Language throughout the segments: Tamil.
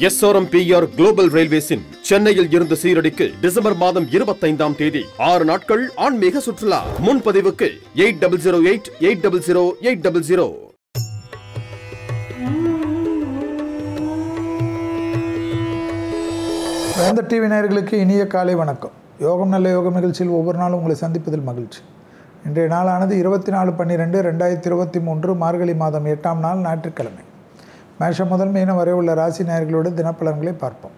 SRMPR குளோபல் ரயில்வேஸின் சென்னையில் இருந்து சீரடிக்கு டிசம்பர் மாதம் 25ஆம் தேதி 6 நாட்கள் ஆன்மீக சுற்றுலா. முன்பதிவுக்கு 8008800800. வேந்தர் டிவி நேயர்களுக்கு இனிய காலை வணக்கம். யோகம் நல்ல யோகம் நிகழ்ச்சியில் ஒவ்வொரு நாளும் உங்களை சந்திப்பதில் மகிழ்ச்சி. இன்றைய நாளானது 24/12/2023 மார்கழி மாதம் 8ஆம் நாள் ஞாயிற்றுக்கிழமை. மேஷம் முதல் மீனம் வரை உள்ள ராசி நேயர்களோடு தினப்பலன்களை பார்ப்போம்.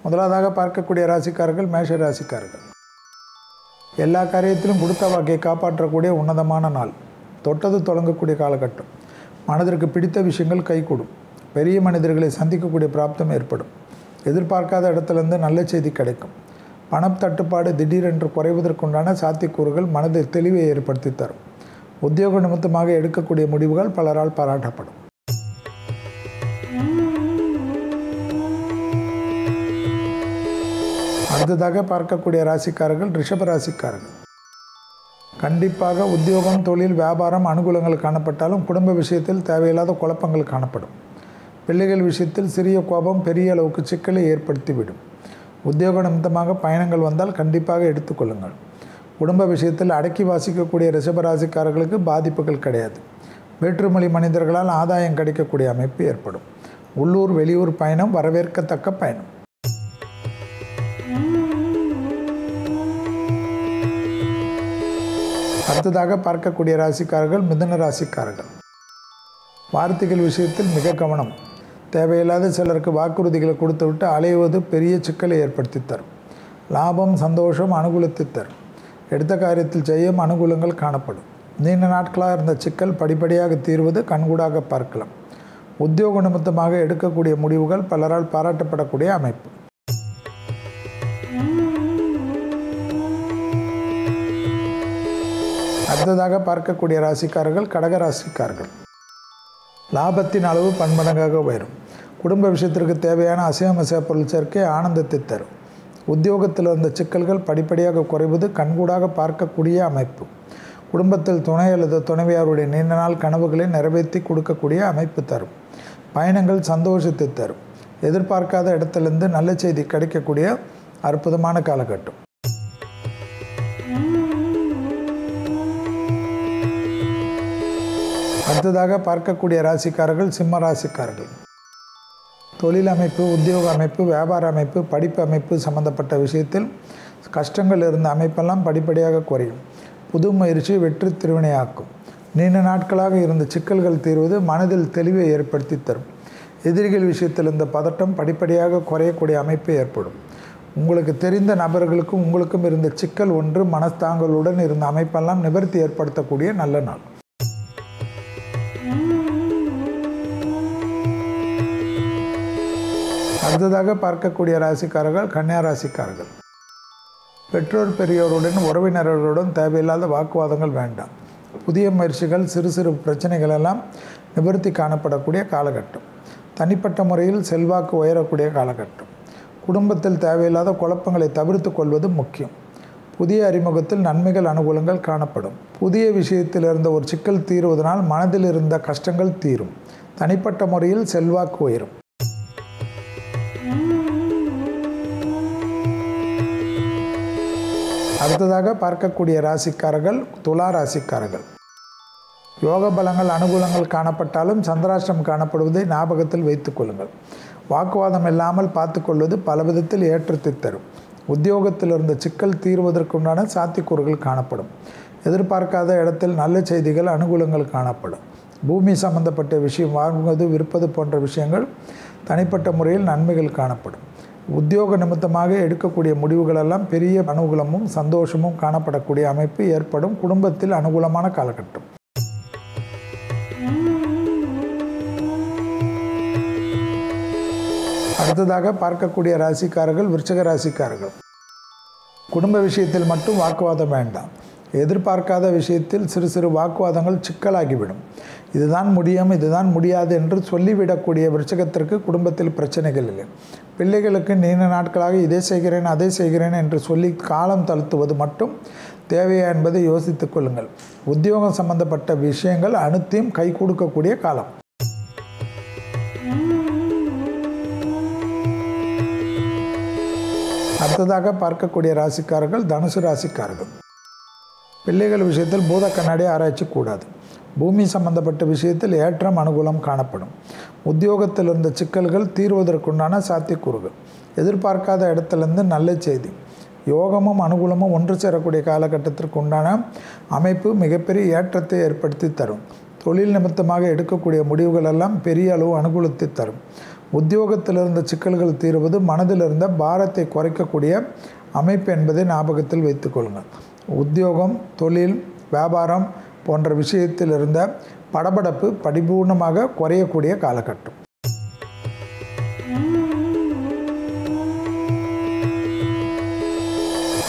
முதலாவதாக பார்க்கக்கூடிய ராசிக்காரர்கள் மேஷ ராசிக்காரர்கள். எல்லா காரியத்திலும் கொடுத்த வாக்கை காப்பாற்றக்கூடிய உன்னதமான நாள். தொட்டது தொடங்கக்கூடிய காலகட்டம். மனதிற்கு பிடித்த விஷயங்கள் கைகூடும். பெரிய மனிதர்களை சந்திக்கக்கூடிய பிராப்தம் ஏற்படும். எதிர்பார்க்காத இடத்துலேருந்து நல்ல செய்தி கிடைக்கும். பணம் தட்டுப்பாடு திடீரென்று குறைவதற்குண்டான சாத்தியக்கூறுகள் மனதில் தெளிவை ஏற்படுத்தி தரும். உத்தியோக நிமித்தமாக எடுக்கக்கூடிய முடிவுகள் பலரால் பாராட்டப்படும். அடுத்ததாக பார்க்கக்கூடிய ராசிக்காரர்கள் ரிஷப ராசிக்காரர்கள். கண்டிப்பாக உத்தியோகம், தொழில், வியாபாரம் அனுகூலங்கள் காணப்பட்டாலும் குடும்ப விஷயத்தில் தேவையில்லாத குழப்பங்கள் காணப்படும். பிள்ளைகள் விஷயத்தில் சிறிய கோபம் பெரிய அளவுக்கு சிக்கலை ஏற்படுத்திவிடும். உத்தியோக நிமித்தமாக பயணங்கள் வந்தால் கண்டிப்பாக எடுத்துக்கொள்ளுங்கள். குடும்ப விஷயத்தில் அடக்கி வாசிக்கக்கூடிய ரிஷபராசிக்காரர்களுக்கு பாதிப்புகள் கிடையாது. வேற்றுமொழி மனிதர்களால் ஆதாயம் கிடைக்கக்கூடிய அமைப்பு ஏற்படும். உள்ளூர் வெளியூர் பயணம் வரவேற்கத்தக்க பயணம். அடுத்ததாக பார்க்கக்கூடிய ராசிக்காரர்கள் மிதுன ராசிக்காரர்கள். வார்த்தைகள் விஷயத்தில் மிக கவனம். தேவையில்லாத சிலருக்கு வாக்குறுதிகளை கொடுத்துவிட்டு அலைவது பெரிய சிக்கலை ஏற்படுத்தி தரும். லாபம் சந்தோஷம் அனுகூலத்தை தரும். எடுத்த காரியத்தில் ஜெயம் அனுகூலங்கள் காணப்படும். நீண்ட நாட்களாக இருந்த சிக்கல் படிப்படியாக தீர்வது கண்கூடாக பார்க்கலாம். உத்தியோக நிமித்தமாக எடுக்கக்கூடிய முடிவுகள் பலரால் பாராட்டப்படக்கூடிய அமைப்பு. அடுத்ததாக பார்க்கக்கூடிய ராசிக்காரர்கள் கடக ராசிக்காரர்கள். லாபத்தின் அளவு பன்மடங்காக உயரும். குடும்ப விஷயத்திற்கு தேவையான அசைவ பொருள் சேர்க்கை ஆனந்தத்தை தரும். உத்தியோகத்தில் இருந்த சிக்கல்கள் படிப்படியாக குறைவது கண்கூடாக பார்க்கக்கூடிய அமைப்பு. குடும்பத்தில் துணை அல்லது துணைவியாருடைய நீண்ட நாள் கனவுகளை நிறைவேற்றி கொடுக்கக்கூடிய அமைப்பு தரும். பயணங்கள் சந்தோஷத்தை தரும். எதிர்பார்க்காத இடத்திலிருந்து நல்ல செய்தி கிடைக்கக்கூடிய அற்புதமான காலகட்டம். அடுத்ததாக பார்க்கக்கூடிய ராசிக்காரர்கள் சிம்ம ராசிக்காரர்கள். தொழில் அமைப்பு, உத்தியோக அமைப்பு, வியாபார அமைப்பு, படிப்பு அமைப்பு சம்பந்தப்பட்ட விஷயத்தில் கஷ்டங்கள் இருந்த அமைப்பெல்லாம் படிப்படியாக குறையும். புது முயற்சி வெற்றி திருவினையாக்கும். நீண்ட நாட்களாக இருந்த சிக்கல்கள் தீர்வது மனதில் தெளிவை ஏற்படுத்தி தரும். எதிரிகள் விஷயத்தில் இருந்த பதட்டம் படிப்படியாக குறையக்கூடிய அமைப்பு ஏற்படும். உங்களுக்கு தெரிந்த நபர்களுக்கும் உங்களுக்கும் இருந்த சிக்கல் ஒன்று மனஸ்தாங்களுடன் இருந்த அமைப்பெல்லாம் நிவர்த்தி ஏற்படுத்தக்கூடிய நல்ல நாள். அடுத்ததாக பார்க்கக்கூடிய ராசிக்காரர்கள் கன்னியா ராசிக்காரர்கள். பெற்றோர் பெரியோருடன் உறவினர்களுடன் தேவையில்லாத வாக்குவாதங்கள் வேண்டாம். புதிய முயற்சிகள் சிறு சிறு பிரச்சனைகள் எல்லாம் நிவர்த்தி காணப்படக்கூடிய காலகட்டம். தனிப்பட்ட முறையில் செல்வாக்கு உயரக்கூடிய காலகட்டம். குடும்பத்தில் தேவையில்லாத குழப்பங்களை தவிர்த்து கொள்வது முக்கியம். புதிய அறிமுகத்தில் நன்மைகள் அனுகூலங்கள் காணப்படும். புதிய விஷயத்தில் இருந்த ஒரு சிக்கல் தீர்வதனால் மனதில் இருந்த கஷ்டங்கள் தீரும். தனிப்பட்ட முறையில் செல்வாக்கு உயரும். அடுத்ததாக பார்க்கக்கூடிய ராசிக்காரர்கள் துலா ராசிக்காரர்கள். யோக பலங்கள் அனுகூலங்கள் காணப்பட்டாலும் சந்திராஷ்டிரம் காணப்படுவதை ஞாபகத்தில் வைத்துக் கொள்ளுங்கள். வாக்குவாதம் இல்லாமல் பார்த்துக்கொள்வது பல விதத்தில் ஏற்றத்தை தரும். உத்தியோகத்தில் இருந்த சிக்கல் தீர்வதற்குண்டான சாத்தியக்கூறுகள் காணப்படும். எதிர்பார்க்காத இடத்தில் நல்ல செய்திகள் அனுகூலங்கள் காணப்படும். பூமி சம்பந்தப்பட்ட விஷயம் வாங்குவது விற்பது போன்ற விஷயங்கள் தனிப்பட்ட முறையில் நன்மைகள் காணப்படும். உத்தியோக நிமித்தமாக எடுக்கக்கூடிய முடிவுகளெல்லாம் பெரிய அனுகூலமும் சந்தோஷமும் காணப்படக்கூடிய அமைப்பு ஏற்படும். குடும்பத்தில் அனுகூலமான காலகட்டம். அடுத்ததாக பார்க்கக்கூடிய ராசிக்காரர்கள் விருச்சிக ராசிக்காரர்கள். குடும்ப விஷயத்தில் மட்டும் வாக்குவாதம் வேண்டாம். எதிர்பார்க்காத விஷயத்தில் சிறு சிறு வாக்குவாதங்கள் சிக்கலாகிவிடும். இதுதான் முடியும் இதுதான் முடியாது என்று சொல்லிவிடக்கூடிய விருச்சிகத்திற்கு குடும்பத்தில் பிரச்சனைகள் இல்லை. பிள்ளைகளுக்கு நீண்ட நாட்களாக இதை செய்கிறேன் அதை செய்கிறேன் என்று சொல்லி காலம் தளர்த்துவது மட்டும் தேவையா என்பதை யோசித்துக் கொள்ளுங்கள். உத்தியோகம் சம்பந்தப்பட்ட விஷயங்கள் அனைத்தையும் கை கொடுக்கக்கூடிய காலம். அடுத்ததாக பார்க்கக்கூடிய ராசிக்காரர்கள் தனுசு ராசிக்காரர்கள். பிள்ளைகள் விஷயத்தில் பூத கண்ணாடி ஆராய்ச்சி கூடாது. பூமி சம்பந்தப்பட்ட விஷயத்தில் ஏற்றம் அனுகூலம் காணப்படும். உத்தியோகத்தில் இருந்த சிக்கல்கள் தீர்வதற்குண்டான சாத்தியக்கூறுகள். எதிர்பார்க்காத இடத்திலிருந்து நல்ல செய்தி. யோகமும் அனுகூலமும் ஒன்று சேரக்கூடிய காலகட்டத்திற்கு உண்டான அமைப்பு மிகப்பெரிய ஏற்றத்தை ஏற்படுத்தி தரும். தொழில் நிமித்தமாக எடுக்கக்கூடிய முடிவுகள் எல்லாம் பெரிய அளவு அனுகூலத்தை தரும். உத்தியோகத்தில் இருந்த சிக்கல்கள் தீர்வது மனதில் இருந்த பாரத்தை குறைக்கக்கூடிய அமைப்பு என்பதை ஞாபகத்தில் வைத்துக்கொள்ளுங்கள். உத்தியோகம், தொழில், வியாபாரம் போன்ற விஷயத்தில் இருந்த படபடப்பு பரிபூர்ணமாக குறையக்கூடிய காலகட்டம்.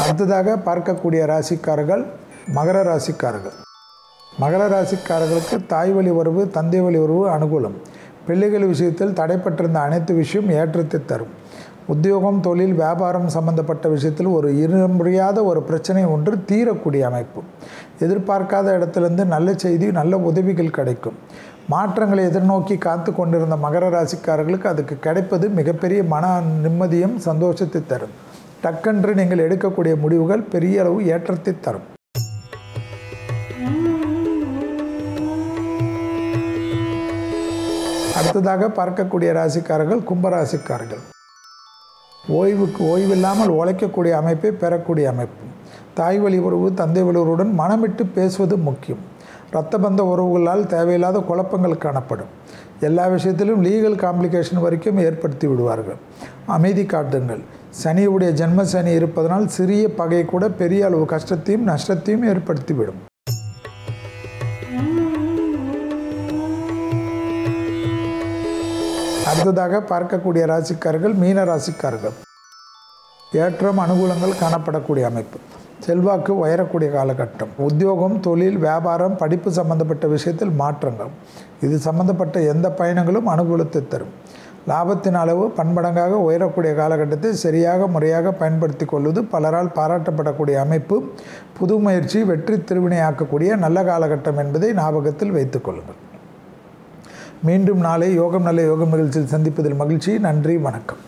அடுத்ததாக பார்க்கக்கூடிய ராசிக்காரர்கள் மகர ராசிக்காரர்கள். மகர ராசிக்காரர்களுக்கு தாய் வழி உறவு, தந்தை வழி உறவு அனுகூலம். பிள்ளைகள் விஷயத்தில் தடைப்பட்டிருந்த அனைத்து விஷயம் ஏற்றத்தை தரும். உத்தியோகம், தொழில், வியாபாரம் சம்பந்தப்பட்ட விஷயத்தில் ஒரு முடியாத ஒரு பிரச்சனை ஒன்று தீரக்கூடிய அமைப்பு. எதிர்பார்க்காத இடத்திலிருந்து நல்ல செய்தி, நல்ல உதவிகள் கிடைக்கும். மாற்றங்களை எதிர்நோக்கி காத்து கொண்டிருந்த மகர ராசிக்காரர்களுக்கு அதுக்கு கிடைப்பது மிகப்பெரிய மன நிம்மதியும் சந்தோஷத்தை தரும். டக்கென்று நீங்கள் எடுக்கக்கூடிய முடிவுகள் பெரிய அளவு ஏற்றத்தை தரும். அடுத்ததாக பார்க்கக்கூடிய ராசிக்காரர்கள் கும்பராசிக்காரர்கள். ஓய்வில்லாமல் உழைக்கக்கூடிய அமைப்பை பெறக்கூடிய அமைப்பு. தாய் வழி உறவு, தந்தை வழி உறவுடன் மனமிட்டு பேசுவது முக்கியம். இரத்த பந்த உறவுகளால் தேவையில்லாத குழப்பங்கள் காணப்படும். எல்லா விஷயத்திலும் லீகல் காம்ப்ளிகேஷன் வரைக்கும் ஏற்படுத்தி விடுவார்கள். அமைதி காட்டுங்கள். சனியுடைய ஜென்ம சனி இருப்பதனால் சிறிய பகை கூட பெரிய அளவு கஷ்டத்தையும் நஷ்டத்தையும் ஏற்படுத்திவிடும். அடுத்ததாக பார்க்கக்கூடிய ராசிக்காரர்கள் மீன ராசிக்காரர்கள். ஏற்றம் அனுகூலங்கள் காணப்படக்கூடிய அமைப்பு. செல்வாக்கு உயரக்கூடிய காலகட்டம். உத்தியோகம், தொழில், வியாபாரம், படிப்பு சம்பந்தப்பட்ட விஷயத்தில் மாற்றங்கள். இது சம்பந்தப்பட்ட எந்த பயணங்களும் அனுகூலத்தை தரும். லாபத்தின் அளவு பன்மடங்காக உயரக்கூடிய காலகட்டத்தை சரியாக முறையாக பயன்படுத்தி கொள்வது பலரால் பாராட்டப்படக்கூடிய அமைப்பு. புது முயற்சி வெற்றி திருவினையாக்கக்கூடிய நல்ல காலகட்டம் என்பதை ஞாபகத்தில் வைத்துக் கொள்ளுங்கள். மீண்டும் நாளை யோகம் நல்ல யோகம் நிகழ்ச்சியில் சந்திப்பதில் மகிழ்ச்சி. நன்றி, வணக்கம்.